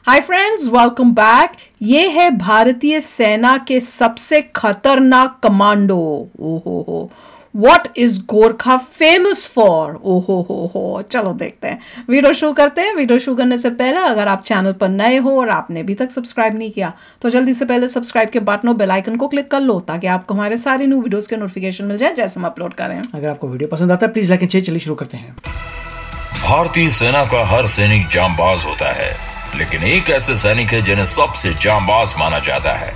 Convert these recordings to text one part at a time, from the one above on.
Hi friends, welcome back. ये है भारतीय सेना के सबसे खतरनाक कमांडो। ओहो हो, what is Gorkha famous for? ओहो हो, चलो देखते हैं, वीडियो शुरू करते हैं। वीडियो शुरू करने से पहले अगर आप चैनल पर नए हो और आपने अभी तक सब्सक्राइब नहीं किया तो जल्दी से पहले सब्सक्राइब के बटन और बेल आइकन को क्लिक कर लो ताकि आपको हमारे सारे न्यू वीडियोस के नोटिफिकेशन मिल जाए जैसे हम अपलोड करें। अगर आपको वीडियो पसंद आता है प्लीज लाइक एंड शेयर। चलिए शुरू करते हैं। भारतीय सेना का हर सैनिक जांबाज होता है, लेकिन एक ऐसे सैनिक है जिन्हें सबसे जांबाज माना जाता है।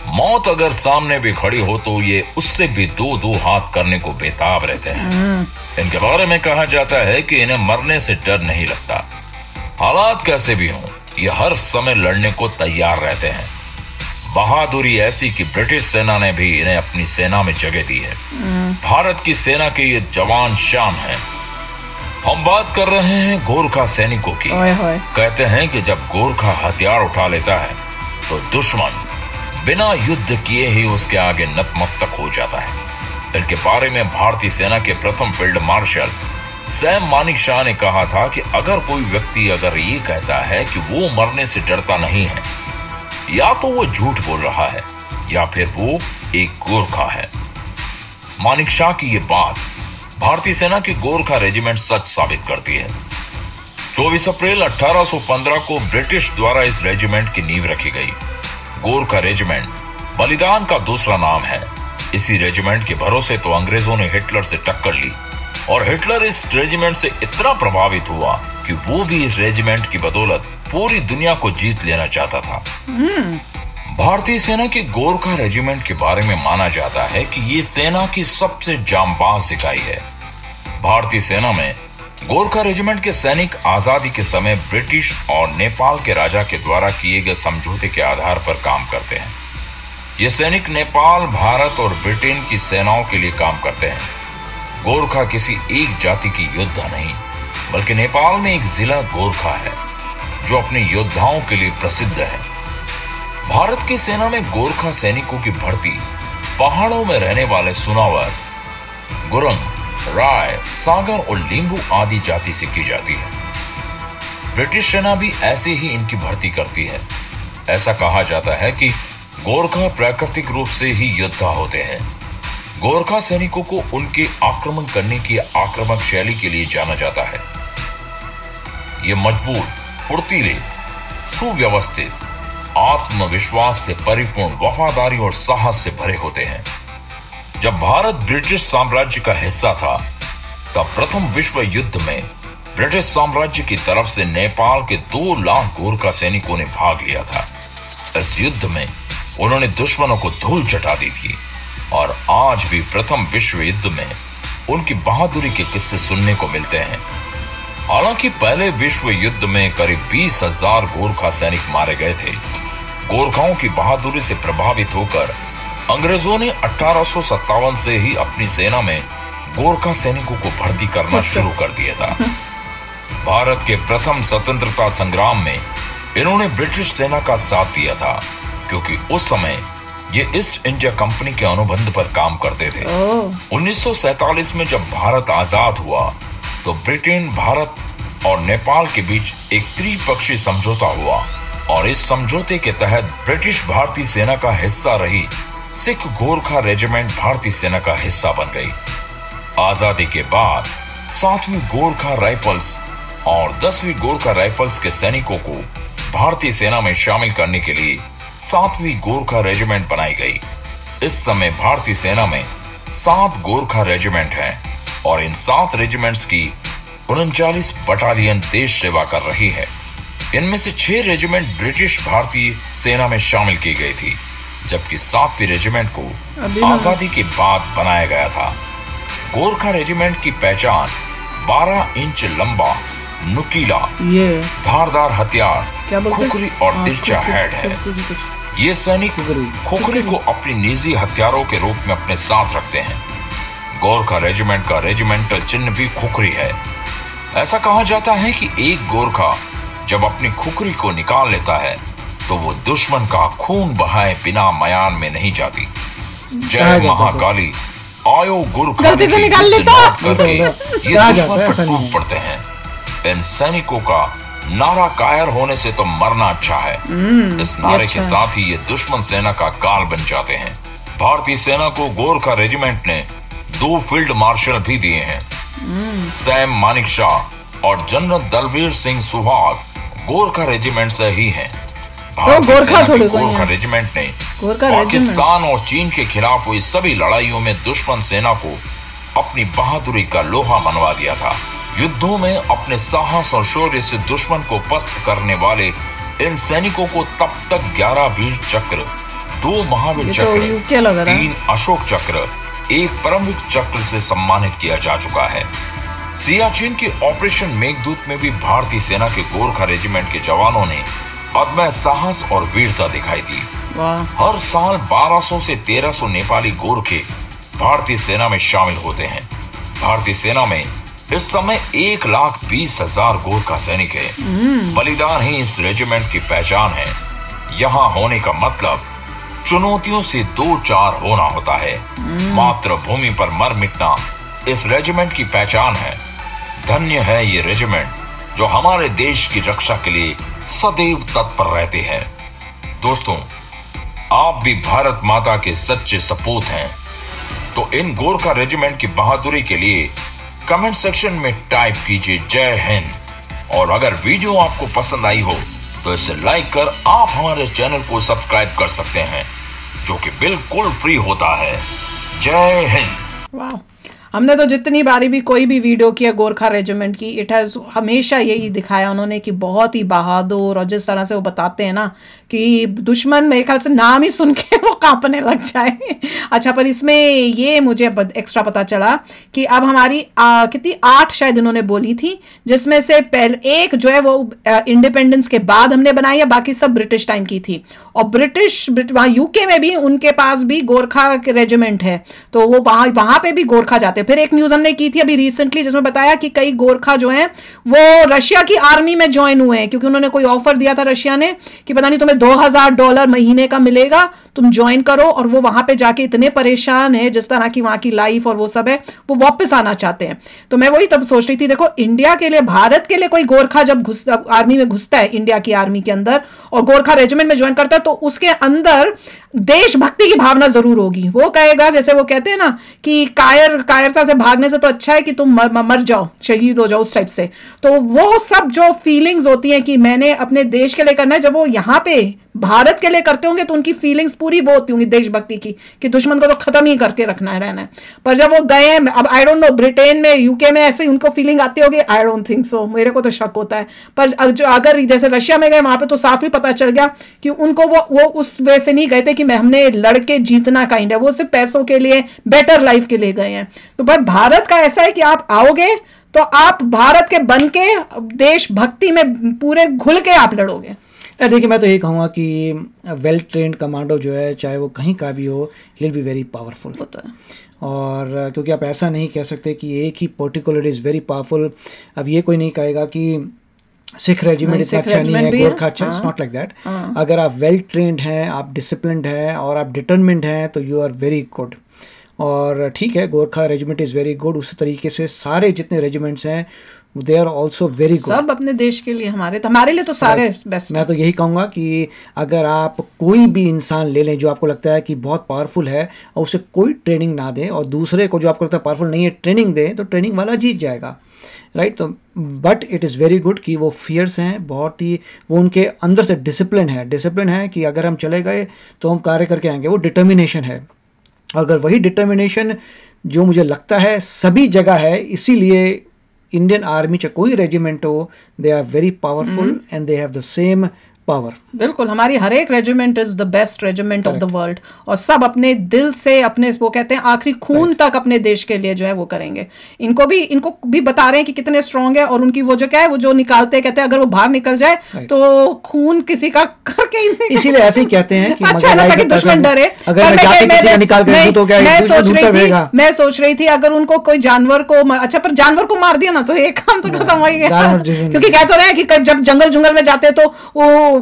मौत अगर सामने भी खड़ी हो तो ये उससे भी दो हाथ करने को बेताब रहते हैं। इनके बारे में कहा जाता है कि इन्हें मरने से डर नहीं लगता। हालात कैसे भी हों, ये हर समय लड़ने को तैयार रहते हैं। बहादुरी ऐसी कि ब्रिटिश सेना ने भी इन्हें अपनी सेना में जगह दी है। भारत की सेना के ये जवान शान है। हम बात कर रहे हैं गोरखा सैनिकों की। कहते हैं कि जब गोरखा हथियार उठा लेता है तो दुश्मन बिना युद्ध किए ही उसके आगे नतमस्तक हो जाता है। इनके बारे में भारतीय सेना के प्रथम फील्ड मार्शल सैम मानेकशॉ ने कहा था कि अगर कोई व्यक्ति अगर ये कहता है कि वो मरने से डरता नहीं है, या तो वो झूठ बोल रहा है या फिर वो एक गोरखा है। मानेकशॉ की ये बात भारतीय सेना की गोरखा रेजिमेंट सच साबित करती है। 24 अप्रैल 1815 को ब्रिटिश द्वारा इस रेजिमेंट की नींव रखी गई। गोरखा रेजिमेंट बलिदान का दूसरा नाम है। इसी रेजिमेंट के भरोसे तो अंग्रेजों ने हिटलर से टक्कर ली और हिटलर इस रेजिमेंट से इतना प्रभावित हुआ कि वो भी इस रेजिमेंट की बदौलत पूरी दुनिया को जीत लेना चाहता था। भारतीय सेना की गोरखा रेजिमेंट के बारे में माना जाता है कि ये सेना की सबसे जांबाज इकाई है। भारतीय सेना में गोरखा रेजिमेंट के सैनिक आजादी के समय ब्रिटिश और नेपाल के राजा के द्वारा किए गए समझौते के आधार पर काम करते हैं। ये सैनिक नेपाल, भारत और ब्रिटेन की सेनाओं के लिए काम करते हैं। गोरखा किसी एक जाति की योद्धा नहीं, बल्कि नेपाल में एक जिला गोरखा है जो अपने योद्धाओं के लिए प्रसिद्ध है। भारत की सेना में गोरखा सैनिकों की भर्ती पहाड़ों में रहने वाले सुनावर, गुरंग, राय, सागर और लींबू आदि जाति से की जाती है। ब्रिटिश सेना भी ऐसे ही इनकी भर्ती करती है। ऐसा कहा जाता है कि गोरखा प्राकृतिक रूप से ही योद्धा होते हैं। गोरखा सैनिकों को उनके आक्रमण करने की आक्रामक शैली के लिए जाना जाता है। ये मजबूत, फुर्तीले, सुव्यवस्थित, आत्मविश्वास से परिपूर्ण, वफादारी और साहस से भरे होते हैं। जब भारत ब्रिटिश साम्राज्य का हिस्सा था तब प्रथम विश्व युद्ध में ब्रिटिश साम्राज्य की तरफ से नेपाल के 2 लाख गोरखा सैनिकों ने भाग लिया था। इस युद्ध में उन्होंने दुश्मनों को धूल चटा दी थी और आज भी प्रथम विश्व युद्ध में उनकी बहादुरी के किस्से सुनने को मिलते हैं। हालांकि पहले विश्व युद्ध में करीब 20,000 गोरखा सैनिक मारे गए थे। गोरखाओं की बहादुरी से प्रभावित होकर अंग्रेजों ने 1857 से ही अपनी सेना में गोरखा सैनिकों को भर्ती करना शुरू कर दिया था। भारत के प्रथम स्वतंत्रता संग्राम में इन्होंने ब्रिटिश सेना का साथ दिया था, क्योंकि उस समय ये ईस्ट इंडिया कंपनी के अनुबंध पर काम करते थे। 1947 में जब भारत आजाद हुआ तो ब्रिटेन, भारत और नेपाल के बीच एक त्रिपक्षीय समझौता हुआ और इस समझौते के तहत ब्रिटिश भारतीय सेना का हिस्सा रही सिख गोरखा रेजिमेंट भारतीय सेना का हिस्सा बन गई। आजादी के बाद 7वीं गोरखा राइफल्स और 10वीं गोरखा राइफल्स के सैनिकों को भारतीय सेना में शामिल करने के लिए 7वीं गोरखा रेजिमेंट बनाई गई। इस समय भारतीय सेना में 7 गोरखा रेजिमेंट हैं और इन 7 रेजिमेंट्स की 39 बटालियन देश सेवा कर रही है। इनमें से 6 रेजिमेंट ब्रिटिश भारतीय सेना में शामिल की गई थी, जबकि 7वीं रेजिमेंट को आजादी के बाद बनाया गया था। गोरखा रेजिमेंट की पहचान 12 इंच लंबा, नुकीला, धारदार हथियार, खुखरी और तिरछा हेड है। ये सैनिक खुखरी को अपनी निजी हथियारों के रूप में अपने साथ रखते हैं। गोरखा रेजिमेंट का रेजिमेंटल चिन्ह भी खुखरी है। ऐसा कहा जाता है कि एक गोरखा जब अपनी खुखरी को निकाल लेता है तो वो दुश्मन का खून बहाए बिना मयान में नहीं जाती। जय महाकाली, आयो गोरखा करके ये दुश्मन पर टूट पड़ते हैं। इन सैनिकों का नारा कायर होने से तो मरना अच्छा है, इस नारे के साथ ही ये दुश्मन सेना का काल बन जाते हैं। भारतीय सेना को गोरखा रेजिमेंट ने 2 फील्ड मार्शल भी दिए हैं। सैम मानिकशॉ और जनरल दलवीर सिंह सुहाग गोरखा रेजिमेंट से ही हैं। गोरखा रेजिमेंट ने पाकिस्तान और चीन के खिलाफ हुई सभी लड़ाइयों में दुश्मन सेना को अपनी बहादुरी का लोहा मनवा दिया था। युद्धों में अपने साहस और शौर्य से दुश्मन को पस्त करने वाले इन सैनिकों को तब तक 11 वीर चक्र, 2 महावीर चक्र, 3 अशोक चक्र, 1 परमवीर चक्र से सम्मानित किया जा चुका है। सियाचिन के ऑपरेशन मेघदूत में भी भारतीय सेना के गोरखा रेजिमेंट के जवानों ने अदम्य साहस और वीरता दिखाई दी। हर साल 1200 से 1300 नेपाली गोरखे भारतीय सेना में शामिल होते हैं। भारतीय सेना में इस समय 1,20,000 गोरखा सैनिक है। बलिदान ही इस रेजिमेंट की पहचान है। यहाँ होने का मतलब चुनौतियों से 2-4 होना होता है। मातृभूमि पर मर मिटना इस रेजिमेंट की पहचान है। धन्य है ये रेजिमेंट जो हमारे देश की रक्षा के लिए सदैव तत्पर रहते हैं। दोस्तों, आप भी भारत माता के सच्चे सपूत हैं, तो इन गोरखा रेजिमेंट की बहादुरी के लिए कमेंट सेक्शन में टाइप कीजिए जय हिंद। और अगर वीडियो आपको पसंद आई हो तो इसे लाइक कर आप हमारे चैनल को सब्सक्राइब कर सकते हैं, जो कि बिल्कुल फ्री होता है। जय हिंद। वाह, हमने तो जितनी बारी भी कोई भी वीडियो किया गोरखा रेजिमेंट की, इट हैज हमेशा यही दिखाया उन्होंने कि बहुत ही बहादुर, और जिस तरह से वो बताते हैं ना कि दुश्मन मेरे ख्याल से नाम ही सुन के वो कांपने लग जाए। अच्छा, पर इसमें ये मुझे एक्स्ट्रा पता चला कि अब हमारी कितनी 8 शायद इन्होंने बोली थी, जिसमें से पहले एक जो है वो इंडिपेंडेंस के बाद हमने बनाई है, बाकी सब ब्रिटिश टाइम की थी। और वहाँ यूके में भी उनके पास भी गोरखा रेजिमेंट है, तो वो वहां पे भी गोरखा जाते हैं। फिर एक न्यूज हमने की थी अभी रिसेंटली जिसमें बताया कि कई गोरखा जो हैं वो रशिया की आर्मी में ज्वाइन हुए हैं, क्योंकि उन्होंने कोई ऑफर दिया था रशिया ने कि पता नहीं तुम्हें $2,000 महीने का मिलेगा, तुम ज्वाइन करो। और वो वहां पे जाके इतने परेशान है, जिस तरह की वहां की लाइफ और वो सब है, वो वापस आना चाहते हैं। तो मैं वही तब सोच रही थी, देखो इंडिया के लिए, भारत के लिए कोई गोरखा जब आर्मी में घुसता है, इंडिया की आर्मी के अंदर, और गोरखा रेजिमेंट में ज्वाइन करता है, तो उसके अंदर देशभक्ति की भावना जरूर होगी। वो कहेगा, जैसे वो कहते हैं ना कि कायरता से भागने से तो अच्छा है कि तुम मर जाओ, शहीद हो जाओ, उस टाइप से। तो वो सब जो फीलिंग्स होती हैं कि मैंने अपने देश के लिए करना है, जब वो यहाँ पे भारत के लिए करते होंगे तो उनकी फीलिंग्स पूरी वो होती होंगी देशभक्ति की, कि दुश्मन को तो खत्म ही करके रखना है, रहना है। पर जब वो गए, अब आई डोंट नो ब्रिटेन में, यूके में ऐसे उनको फीलिंग आती होगी, आई डोंट थिंक सो, मेरे को तो शक होता है। पर अगर जैसे रशिया में गए, वहां पे तो साफ ही पता चल गया कि उनको वो उस वे से नहीं गए थे कि हमने लड़के जीतना काइंड है, वो सिर्फ पैसों के लिए, बेटर लाइफ के लिए गए हैं। तो पर भारत का ऐसा है कि आप आओगे तो आप भारत के बन के देशभक्ति में पूरे घुल के आप लड़ोगे। देखिए, मैं तो यही कहूँगा कि वेल ट्रेंड कमांडो जो है, चाहे वो कहीं का भी हो, he will be very powerful होता है। और क्योंकि आप ऐसा नहीं कह सकते कि एक ही पर्टिकुलर इज़ वेरी पावरफुल। अब ये कोई नहीं कहेगा कि सिख रेजिमेंट इतना अच्छा नहीं है, गोरखा अच्छा, इट्स नॉट लाइक दैट। अगर आप वेल ट्रेंड हैं, आप डिसिप्लिन्ड हैं और आप डिटर्मिन्ड हैं, तो यू आर वेरी गुड। और ठीक है, Gorkha regiment is very good. उसी तरीके से सारे जितने रेजिमेंट्स हैं they are also very good, सब अपने देश के लिए, हमारे लिए तो सारे बेस्ट। मैं तो यही कहूँगा कि अगर आप कोई भी इंसान ले लें जो आपको लगता है कि बहुत पावरफुल है और उसे कोई ट्रेनिंग ना दें, और दूसरे को जो आपको लगता है पावरफुल नहीं है ट्रेनिंग दें, तो ट्रेनिंग वाला जीत जाएगा, राइट। तो but it is very good कि वो फियर्स हैं, बहुत ही वो उनके अंदर से डिसिप्लिन है कि अगर हम चले गए तो हम कार्य करके आएंगे, वो डिटर्मिनेशन है। और अगर वही डिटर्मिनेशन जो मुझे लगता है सभी जगह है, इसीलिए इंडियन आर्मी चाहे कोई रेजिमेंट हो, they are very powerful and they have the same power. बिल्कुल, हमारी हर एक regiment is the best regiment of the world, और सब अपने दिल से, अपने वो कहते हैं आखिरी खून तक अपने देश के लिए जो है वो करेंगे। इनको भी बता रहे हैं कि कितने स्ट्रांग है, और उनकी वो जो क्या है, वो जो निकालते हैं, कहते हैं अगर वो बाहर निकल जाए तो खून किसी का करके, इसीलिए ऐसे ही कहते हैं कि अच्छा ना कि दुश्मन डरे। मैं सोच रही थी अगर उनको कोई जानवर को, अच्छा पर जानवर को मार दिया ना तो एक काम तो खत्म हो गया, क्योंकि कह तो रहे हैं कि जब जंगल में जाते तो वो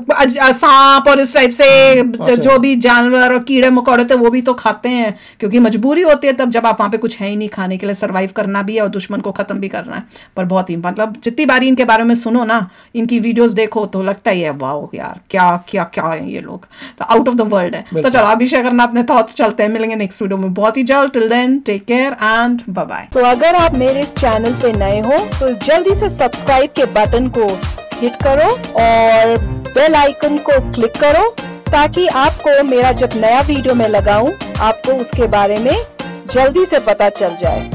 सांप और इस टाइप से जो भी जानवर और कीड़े मकोड़े थे वो भी तो खाते हैं, क्योंकि मजबूरी होती है तब जब आप वहां पे कुछ है ही नहीं खाने के लिए, सरवाइव करना भी है और दुश्मन को खत्म भी करना है। पर बहुत ही मतलब जितनी बारी इनके बारे में सुनो ना, इनकी वीडियोस देखो तो लगता ही है वाओ यार क्या क्या क्या है ये लोग, तो आउट ऑफ द वर्ल्ड है। तो चलो अभी शेयर करना अपने थॉट्स, चलते हैं, मिलेंगे नेक्स्ट वीडियो में बहुत ही जल्द। Till then take care and bye bye. तो अगर आप मेरे इस चैनल पे नए हो तो जल्दी से सब्सक्राइब के बटन को हिट करो और बेल आइकन को क्लिक करो, ताकि आपको मेरा जब नया वीडियो मैं लगाऊं आपको उसके बारे में जल्दी से पता चल जाए।